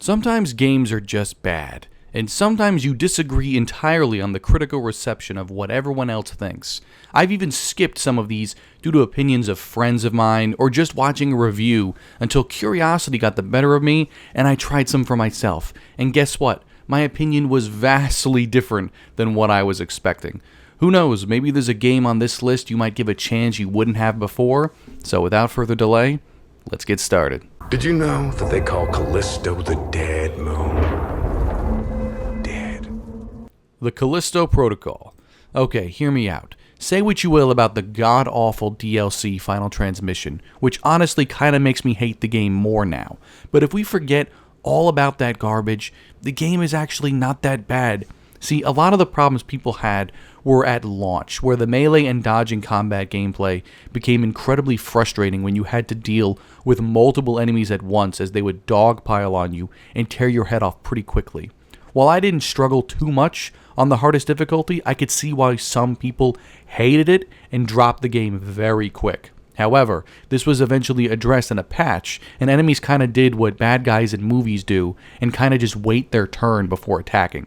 Sometimes games are just bad, and sometimes you disagree entirely on the critical reception of what everyone else thinks. I've even skipped some of these due to opinions of friends of mine or just watching a review until curiosity got the better of me and I tried some for myself. And guess what? My opinion was vastly different than what I was expecting. Who knows, maybe there's a game on this list you might give a chance you wouldn't have before. So without further delay, let's get started. Did you know that they call Callisto the Dead Moon? Dead. The Callisto Protocol. Okay, hear me out. Say what you will about the god-awful DLC Final Transmission, which honestly kinda makes me hate the game more now. But if we forget all about that garbage, the game is actually not that bad. See, a lot of the problems people had were at launch, where the melee and dodging combat gameplay became incredibly frustrating when you had to deal with multiple enemies at once as they would dogpile on you and tear your head off pretty quickly. While I didn't struggle too much on the hardest difficulty, I could see why some people hated it and dropped the game very quick. However, this was eventually addressed in a patch, and enemies kinda did what bad guys in movies do and kinda just wait their turn before attacking.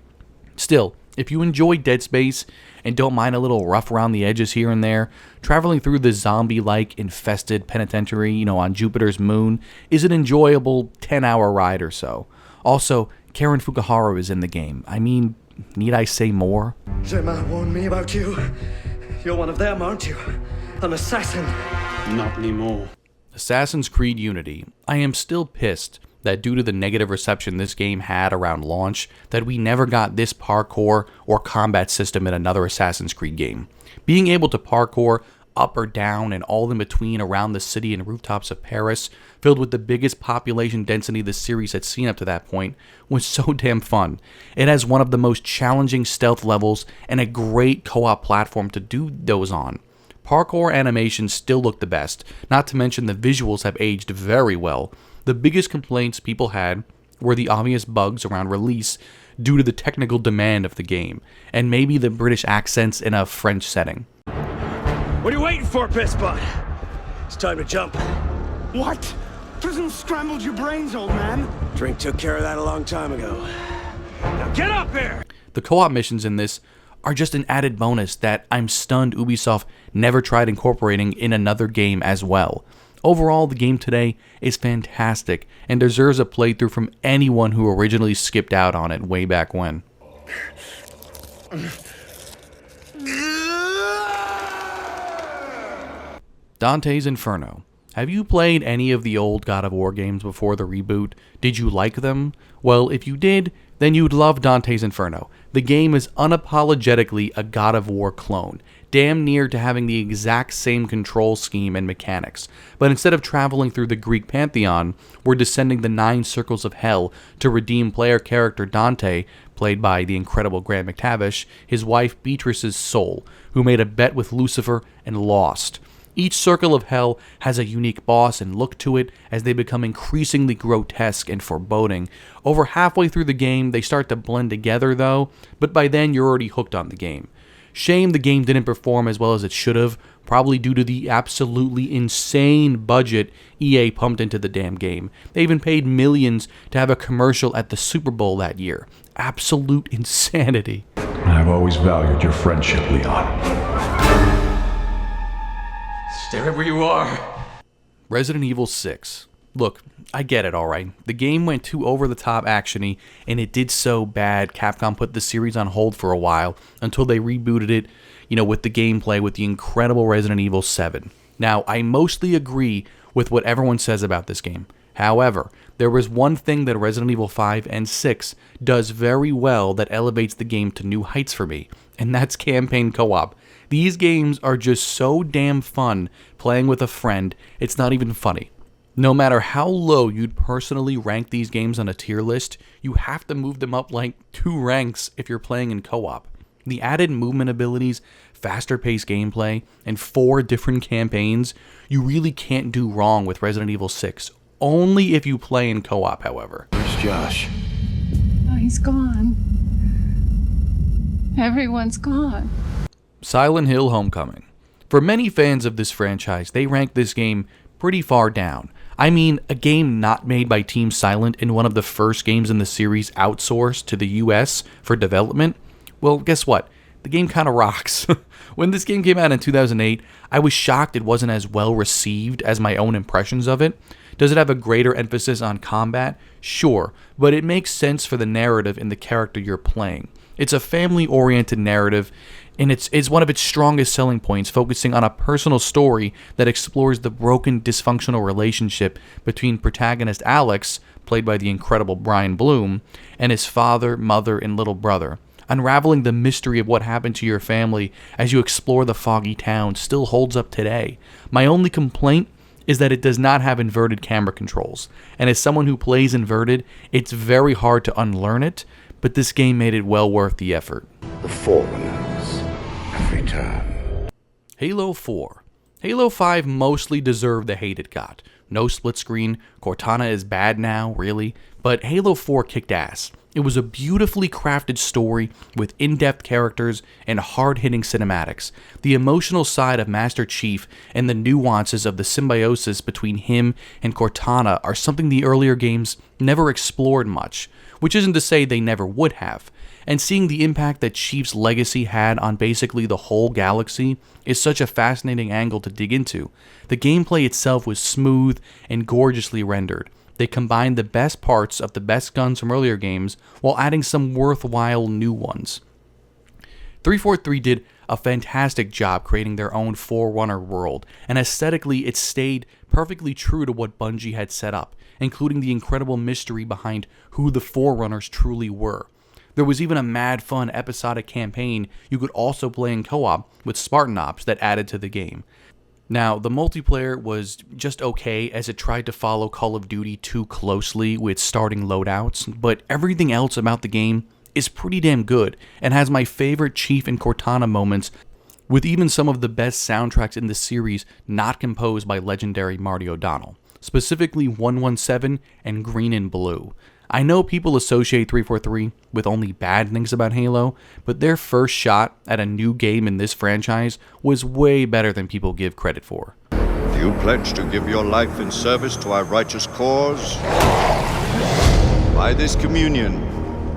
Still, if you enjoy Dead Space and don't mind a little rough around the edges here and there, traveling through the zombie-like infested penitentiary, on Jupiter's moon is an enjoyable 10-hour ride or so. Also, Karen Fukuhara is in the game. I mean, need I say more? Zema warned me about you. You're one of them, aren't you? An assassin. Not anymore. Assassin's Creed Unity. I am still pissed that due to the negative reception this game had around launch, that we never got this parkour or combat system in another Assassin's Creed game. Being able to parkour up or down and all in between around the city and rooftops of Paris, filled with the biggest population density the series had seen up to that point, was so damn fun. It has one of the most challenging stealth levels and a great co-op platform to do those on. Parkour animations still look the best, not to mention the visuals have aged very well. The biggest complaints people had were the obvious bugs around release due to the technical demand of the game, and maybe the British accents in a French setting. What are you waiting for, Pissbot? It's time to jump. What? Prison scrambled your brains, old man. Drink took care of that a long time ago. Now get up here! The co-op missions in this are just an added bonus that I'm stunned Ubisoft never tried incorporating in another game as well. Overall, the game today is fantastic and deserves a playthrough from anyone who originally skipped out on it way back when. Dante's Inferno. Have you played any of the old God of War games before the reboot? Did you like them? Well, if you did, then you'd love Dante's Inferno. The game is unapologetically a God of War clone, damn near to having the exact same control scheme and mechanics. But instead of traveling through the Greek pantheon, we're descending the 9 circles of hell to redeem player character Dante, played by the incredible Grant McTavish, his wife Beatrice's soul, who made a bet with Lucifer and lost. Each circle of hell has a unique boss and look to it as they become increasingly grotesque and foreboding. Over halfway through the game, they start to blend together though, but by then you're already hooked on the game. Shame the game didn't perform as well as it should have, probably due to the absolutely insane budget EA pumped into the damn game. They even paid millions to have a commercial at the Super Bowl that year. Absolute insanity. I've always valued your friendship, Leon. Stay right where you are. Resident Evil 6. Look, I get it, alright. The game went too over-the-top actiony, and it did so bad Capcom put the series on hold for a while until they rebooted it, with the gameplay with the incredible Resident Evil 7. Now, I mostly agree with what everyone says about this game. However, there was one thing that Resident Evil 5 and 6 does very well that elevates the game to new heights for me, and that's campaign co-op. These games are just so damn fun playing with a friend, it's not even funny. No matter how low you'd personally rank these games on a tier list, you have to move them up like 2 ranks if you're playing in co-op. The added movement abilities, faster paced gameplay, and 4 different campaigns, you really can't do wrong with Resident Evil 6. Only if you play in co-op, however. Where's Josh? Oh, he's gone. Everyone's gone. Silent Hill Homecoming. For many fans of this franchise, they rank this game pretty far down. I mean, a game not made by Team Silent and one of the first games in the series outsourced to the US for development? Well, guess what? The game kind of rocks. When this game came out in 2008, I was shocked it wasn't as well received as my own impressions of it. Does it have a greater emphasis on combat? Sure, but it makes sense for the narrative and the character you're playing. It's a family-oriented narrative, and it's one of its strongest selling points, focusing on a personal story that explores the broken, dysfunctional relationship between protagonist Alex, played by the incredible Brian Bloom, and his father, mother, and little brother. Unraveling the mystery of what happened to your family as you explore the foggy town still holds up today. My only complaint is that it does not have inverted camera controls, and as someone who plays inverted, it's very hard to unlearn it, but this game made it well worth the effort. The Forerunners have returned. Halo 4. Halo 5 mostly deserved the hate it got. No split screen, Cortana is bad now, really, but Halo 4 kicked ass. It was a beautifully crafted story with in-depth characters and hard-hitting cinematics. The emotional side of Master Chief and the nuances of the symbiosis between him and Cortana are something the earlier games never explored much, which isn't to say they never would have. And seeing the impact that Chief's legacy had on basically the whole galaxy is such a fascinating angle to dig into. The gameplay itself was smooth and gorgeously rendered. They combined the best parts of the best guns from earlier games while adding some worthwhile new ones. 343 did a fantastic job creating their own Forerunner world, and aesthetically it stayed perfectly true to what Bungie had set up, including the incredible mystery behind who the Forerunners truly were. There was even a mad fun episodic campaign you could also play in co-op with Spartan Ops that added to the game. Now, the multiplayer was just okay as it tried to follow Call of Duty too closely with starting loadouts, but everything else about the game is pretty damn good and has my favorite Chief and Cortana moments, with even some of the best soundtracks in the series not composed by legendary Marty O'Donnell, specifically 117 and Green and Blue. I know people associate 343 with only bad things about Halo, but their first shot at a new game in this franchise was way better than people give credit for. Do you pledge to give your life in service to our righteous cause? By this communion,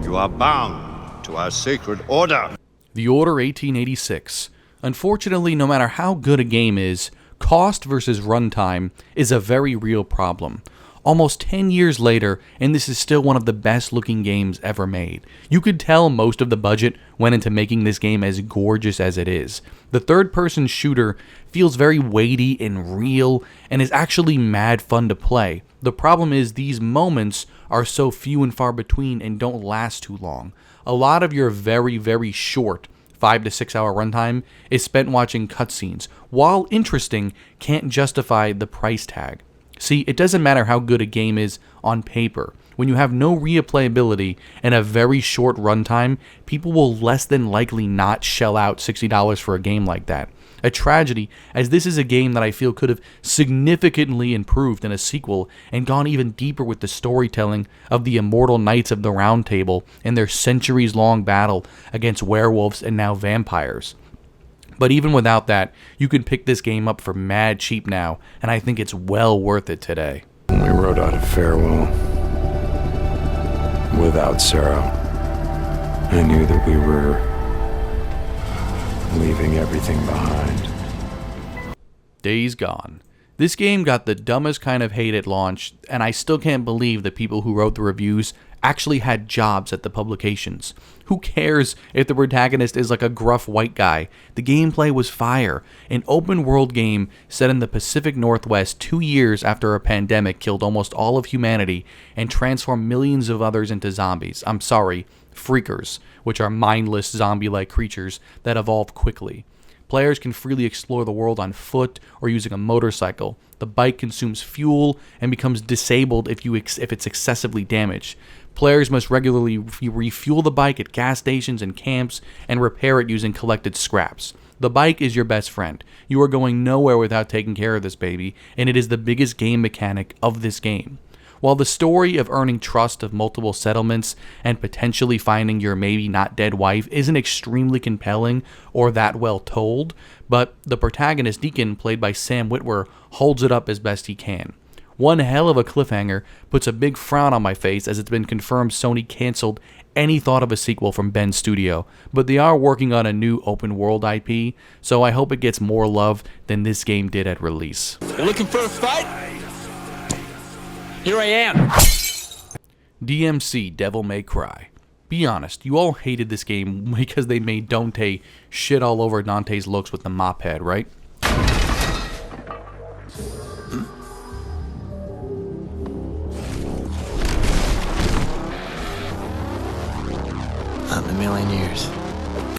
you are bound to our sacred order. The Order 1886. Unfortunately, no matter how good a game is, cost versus runtime is a very real problem. Almost 10 years later, and this is still one of the best looking games ever made. You could tell most of the budget went into making this game as gorgeous as it is. The third-person shooter feels very weighty and real, and is actually mad fun to play. The problem is these moments are so few and far between and don't last too long. A lot of your very, very short 5 to 6 hour runtime is spent watching cutscenes, while interesting, can't justify the price tag. See, it doesn't matter how good a game is on paper. When you have no replayability and a very short runtime, people will less than likely not shell out $60 for a game like that. A tragedy, as this is a game that I feel could have significantly improved in a sequel and gone even deeper with the storytelling of the immortal Knights of the Round Table and their centuries-long battle against werewolves and now vampires. But even without that, you can pick this game up for mad cheap now, and I think it's well worth it today. When we wrote out a farewell without Sarah, I knew that we were leaving everything behind. Days Gone. This game got the dumbest kind of hate at launch, and I still can't believe the people who wrote the reviews actually had jobs at the publications. Who cares if the protagonist is like a gruff white guy? The gameplay was fire. An open world game set in the Pacific Northwest 2 years after a pandemic killed almost all of humanity and transformed millions of others into zombies. I'm sorry, freakers, which are mindless zombie-like creatures that evolve quickly. Players can freely explore the world on foot or using a motorcycle. The bike consumes fuel and becomes disabled if it's excessively damaged. Players must regularly refuel the bike at gas stations and camps and repair it using collected scraps. The bike is your best friend. You are going nowhere without taking care of this baby, and it is the biggest game mechanic of this game. While the story of earning trust of multiple settlements and potentially finding your maybe not dead wife isn't extremely compelling or that well told, but the protagonist Deacon, played by Sam Witwer, holds it up as best he can. One hell of a cliffhanger puts a big frown on my face as it's been confirmed Sony canceled any thought of a sequel from Bend's studio, but they are working on a new open world IP, so I hope it gets more love than this game did at release. You looking for a fight? Here I am. DMC Devil May Cry. Be honest, you all hated this game because they made Dante shit all over Dante's looks with the mop head, right? Not in a million years.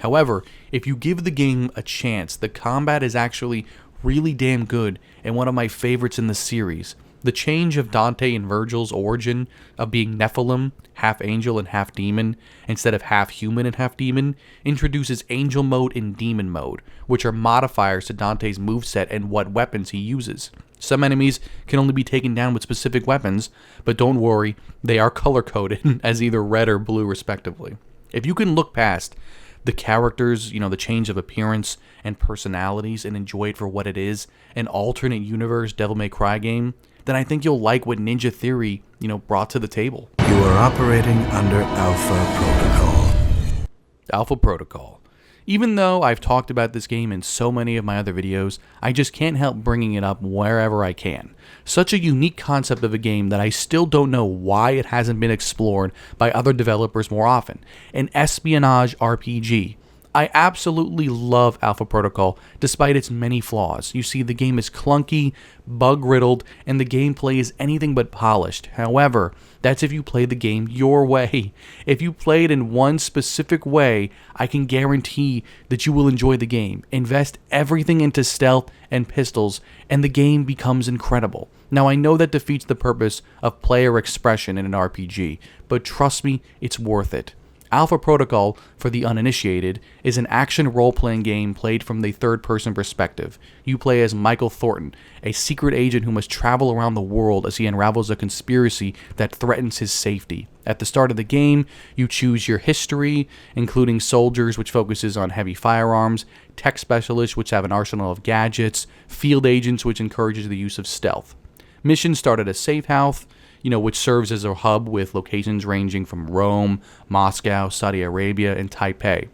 However, if you give the game a chance, the combat is actually really damn good and one of my favorites in the series. The change of Dante and Virgil's origin of being Nephilim, half angel and half demon, instead of half human and half demon, introduces angel mode and demon mode, which are modifiers to Dante's moveset and what weapons he uses. Some enemies can only be taken down with specific weapons, but don't worry, they are color-coded as either red or blue respectively. If you can look past the characters, the change of appearance and personalities and enjoy it for what it is, an alternate universe Devil May Cry game, then I think you'll like what Ninja Theory, brought to the table. You are operating under Alpha Protocol. Alpha Protocol. Even though I've talked about this game in so many of my other videos, I just can't help bringing it up wherever I can. Such a unique concept of a game that I still don't know why it hasn't been explored by other developers more often. An espionage RPG. I absolutely love Alpha Protocol, despite its many flaws. You see, the game is clunky, bug-riddled, and the gameplay is anything but polished. However, that's if you play the game your way. If you play it in one specific way, I can guarantee that you will enjoy the game. Invest everything into stealth and pistols, and the game becomes incredible. Now, I know that defeats the purpose of player expression in an RPG, but trust me, it's worth it. Alpha Protocol, for the uninitiated, is an action role-playing game played from the third-person perspective. You play as Michael Thornton, a secret agent who must travel around the world as he unravels a conspiracy that threatens his safety. At the start of the game, you choose your history, including soldiers, which focuses on heavy firearms, tech specialists, which have an arsenal of gadgets, field agents, which encourages the use of stealth. Missions start at a safe house, which serves as a hub with locations ranging from Rome, Moscow, Saudi Arabia, and Taipei.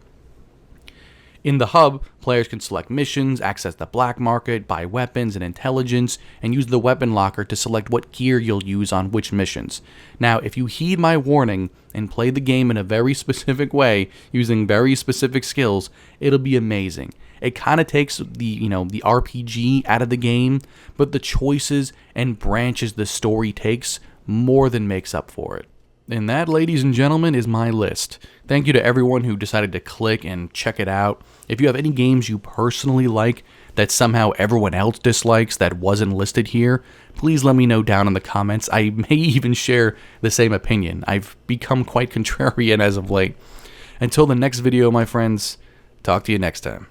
In the hub, players can select missions, access the black market, buy weapons and intelligence, and use the weapon locker to select what gear you'll use on which missions. Now, if you heed my warning and play the game in a very specific way, using very specific skills, it'll be amazing. It kind of takes the RPG out of the game, but the choices and branches the story takes more than makes up for it. And that, ladies and gentlemen, is my list. Thank you to everyone who decided to click and check it out. If you have any games you personally like that somehow everyone else dislikes that wasn't listed here, please let me know down in the comments. I may even share the same opinion. I've become quite contrarian as of late. Until the next video, my friends, talk to you next time.